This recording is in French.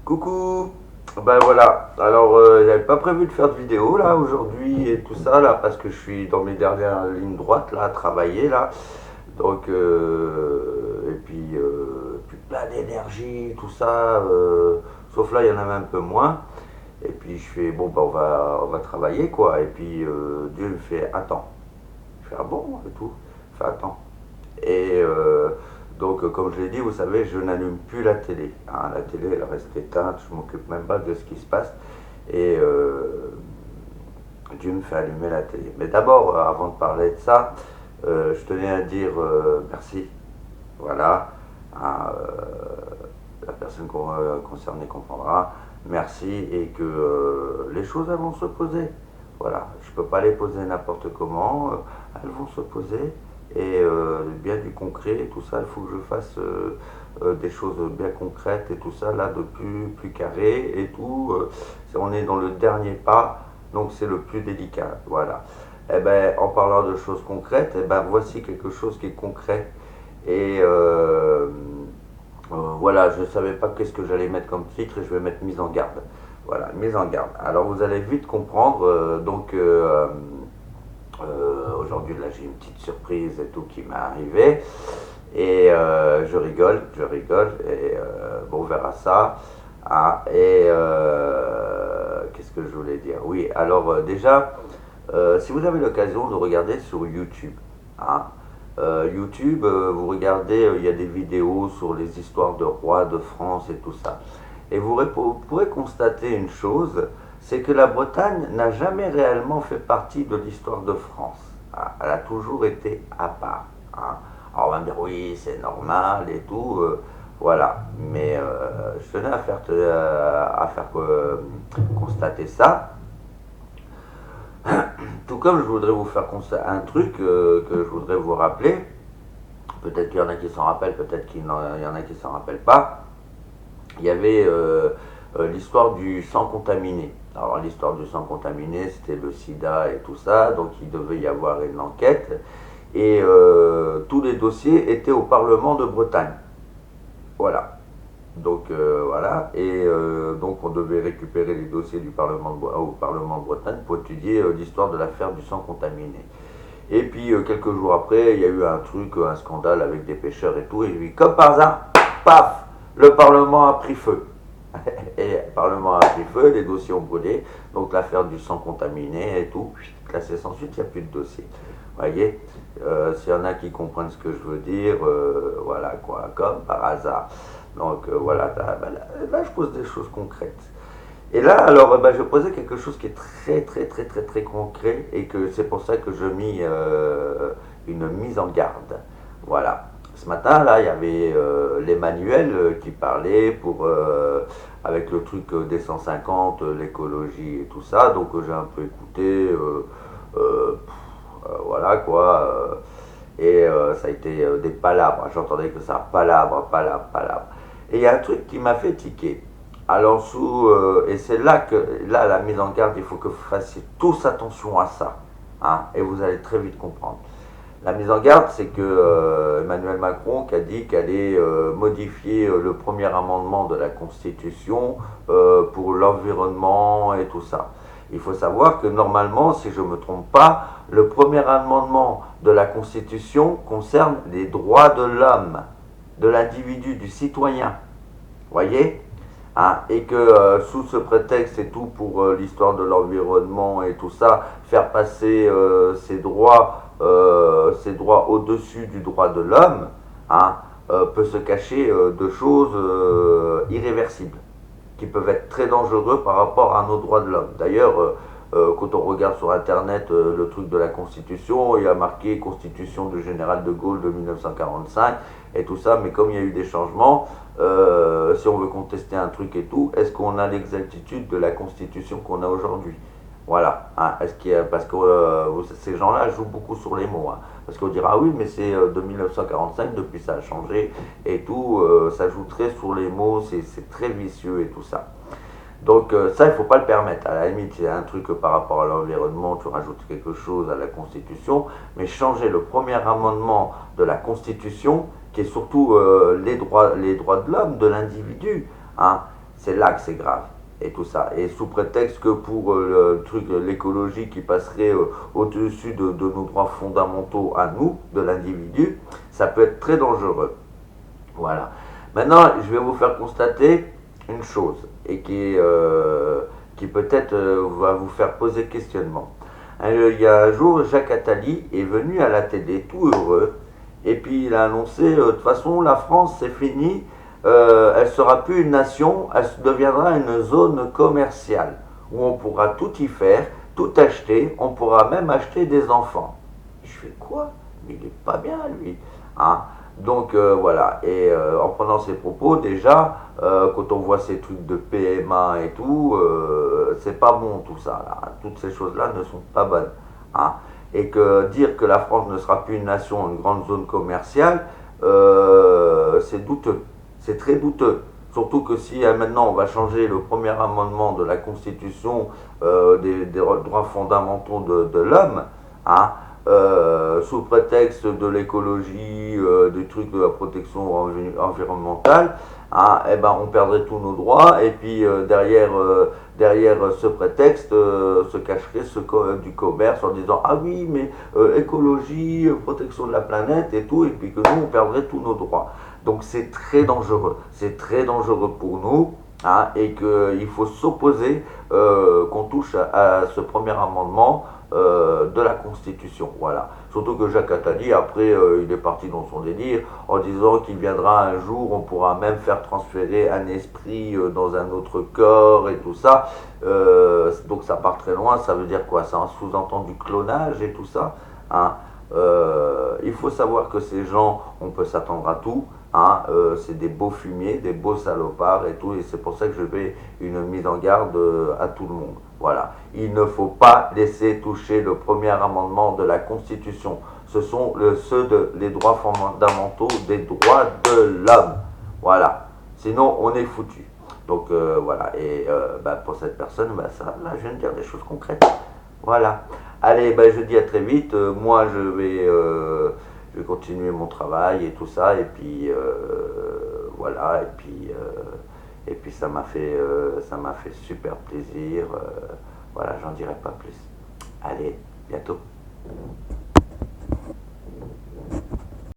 Coucou. Ben voilà, alors j'avais pas prévu de faire de vidéo là aujourd'hui et tout ça là parce que je suis dans mes dernières lignes droites là à travailler là. Donc puis plein d'énergie, tout ça, sauf là il y en avait un peu moins. Et puis je fais bon ben on va travailler quoi. Et puis Dieu me fait attends. Je fais ah bon et tout. Il fait attends. Et comme je l'ai dit, vous savez, je n'allume plus la télé. Hein. La télé, elle reste éteinte, je m'occupe même pas de ce qui se passe. Et Dieu me fait allumer la télé. Mais d'abord, avant de parler de ça, je tenais à dire merci. Voilà. Hein, la personne concernée comprendra. Merci et que les choses elles vont se poser. Voilà, je ne peux pas les poser n'importe comment, elles vont se poser et bien du concret et tout ça, il faut que je fasse des choses bien concrètes et tout ça, là de plus carré et tout. On est dans le dernier pas, donc c'est le plus délicat. Voilà. Et ben, en parlant de choses concrètes, et ben, voici quelque chose qui est concret. Et voilà, je ne savais pas qu'est-ce que j'allais mettre comme titre et je vais mettre mise en garde. Voilà, mise en garde. Alors vous allez vite comprendre. Aujourd'hui, là, j'ai une petite surprise et tout qui m'est arrivé. Et je rigole. Et bon, on verra ça. Ah, et qu'est-ce que je voulais dire? Oui, alors déjà, si vous avez l'occasion de regarder sur YouTube, hein, YouTube, vous regardez, il y a des vidéos sur les histoires de rois de France et tout ça. Et vous pourrez constater une chose, c'est que la Bretagne n'a jamais réellement fait partie de l'histoire de France. Hein. Elle a toujours été à part. Hein. Alors on va me dire oui, c'est normal et tout, voilà. Mais je tenais à faire constater ça. Tout comme je voudrais vous faire constater un truc que je voudrais vous rappeler. Peut-être qu'il y en a qui s'en rappellent, peut-être qu'il y en a qui s'en rappellent pas. Il y avait l'histoire du sang contaminé. Alors l'histoire du sang contaminé, c'était le sida et tout ça, donc il devait y avoir une enquête. Et tous les dossiers étaient au Parlement de Bretagne. Voilà. Donc voilà, et donc on devait récupérer les dossiers au Parlement de Bretagne pour étudier l'histoire de l'affaire du sang contaminé. Et puis quelques jours après, il y a eu un truc, un scandale avec des pêcheurs et tout, et puis comme par hasard, paf, le Parlement a pris feu. Et le Parlement a pris feu, les dossiers ont brûlé, donc l'affaire du sang contaminé et tout, classé sans suite, il n'y a plus de dossier. Vous voyez, s'il y en a qui comprennent ce que je veux dire, voilà quoi, comme par hasard. Donc voilà, là, je pose des choses concrètes. Et là, alors, je posais quelque chose qui est très concret et que c'est pour ça que je mis une mise en garde. Voilà. Ce matin, là, il y avait l'Emmanuel qui parlait avec le truc des 150, l'écologie et tout ça. Donc j'ai un peu écouté, voilà quoi. Et ça a été des palabres. J'entendais que ça, palabres. Et il y a un truc qui m'a fait tiquer. Alors et c'est là que la mise en garde, il faut que vous fassiez tous attention à ça, hein, et vous allez très vite comprendre. La mise en garde, c'est que Emmanuel Macron qui a dit qu'elle allait modifier le premier amendement de la Constitution pour l'environnement et tout ça. Il faut savoir que normalement, si je ne me trompe pas, le premier amendement de la Constitution concerne les droits de l'homme, de l'individu, du citoyen. Voyez, hein, et que sous ce prétexte et tout pour l'histoire de l'environnement et tout ça, faire passer ces droits au-dessus du droit de l'homme, hein, peut se cacher de choses irréversibles, qui peuvent être très dangereux par rapport à nos droits de l'homme. D'ailleurs, quand on regarde sur internet le truc de la Constitution, il y a marqué Constitution du général de Gaulle de 1945 et tout ça, mais comme il y a eu des changements, si on veut contester un truc et tout, est-ce qu'on a l'exactitude de la Constitution qu'on a aujourd'hui? Voilà, hein, parce que ces gens-là jouent beaucoup sur les mots, hein, parce qu'on dira ah oui mais c'est de 1945, depuis ça a changé et tout, ça joue très sur les mots, c'est très vicieux et tout ça. Donc ça, il ne faut pas le permettre. À la limite, c'est un truc par rapport à l'environnement, tu rajoutes quelque chose à la Constitution, mais changer le premier amendement de la Constitution, qui est surtout les droits de l'homme, de l'individu, hein, c'est là que c'est grave. Et tout ça. Et sous prétexte que pour le truc, l'écologie qui passerait au-dessus de nos droits fondamentaux à nous, de l'individu, ça peut être très dangereux. Voilà. Maintenant, je vais vous faire constater une chose, et qui peut-être va vous faire poser questionnement. Il y a un jour, Jacques Attali est venu à la télé tout heureux, et puis il a annoncé, de toute façon, la France, c'est fini, elle sera plus une nation, elle deviendra une zone commerciale, où on pourra tout y faire, tout acheter, on pourra même acheter des enfants. Je fais quoi? Mais il est pas bien, lui. Hein. Donc voilà, et en prenant ces propos, déjà, quand on voit ces trucs de PMA et tout, c'est pas bon tout ça, là. Toutes ces choses-là ne sont pas bonnes. Hein. Et que dire que la France ne sera plus une nation, une grande zone commerciale, c'est douteux, c'est très douteux. Surtout que si maintenant on va changer le premier amendement de la Constitution des droits fondamentaux de l'homme, hein, sous prétexte de l'écologie, des trucs de la protection environnementale, hein, eh ben, on perdrait tous nos droits et puis derrière ce prétexte se cacherait du commerce en disant ah oui mais écologie, protection de la planète et tout, et puis que nous on perdrait tous nos droits. Donc c'est très dangereux pour nous. Hein, et qu'il faut s'opposer, qu'on touche à ce premier amendement de la Constitution. Voilà. Surtout que Jacques Attali, après, il est parti dans son délire en disant qu'il viendra un jour, on pourra même faire transférer un esprit dans un autre corps et tout ça. Donc ça part très loin, ça veut dire quoi? C'est un sous-entendu clonage et tout ça. Hein. Il faut savoir que ces gens, on peut s'attendre à tout. Hein, c'est des beaux fumiers, des beaux salopards et tout, et c'est pour ça que je fais une mise en garde à tout le monde. Voilà. Il ne faut pas laisser toucher le premier amendement de la Constitution. Ce sont ceux les droits fondamentaux des droits de l'homme. Voilà. Sinon, on est foutu. Donc voilà. Et pour cette personne, ça, là, je viens de dire des choses concrètes. Voilà. Allez, je dis à très vite. Moi, je vais continuer mon travail et tout ça, et puis voilà, et puis ça m'a fait super plaisir. Voilà, j'en dirai pas plus. Allez, bientôt.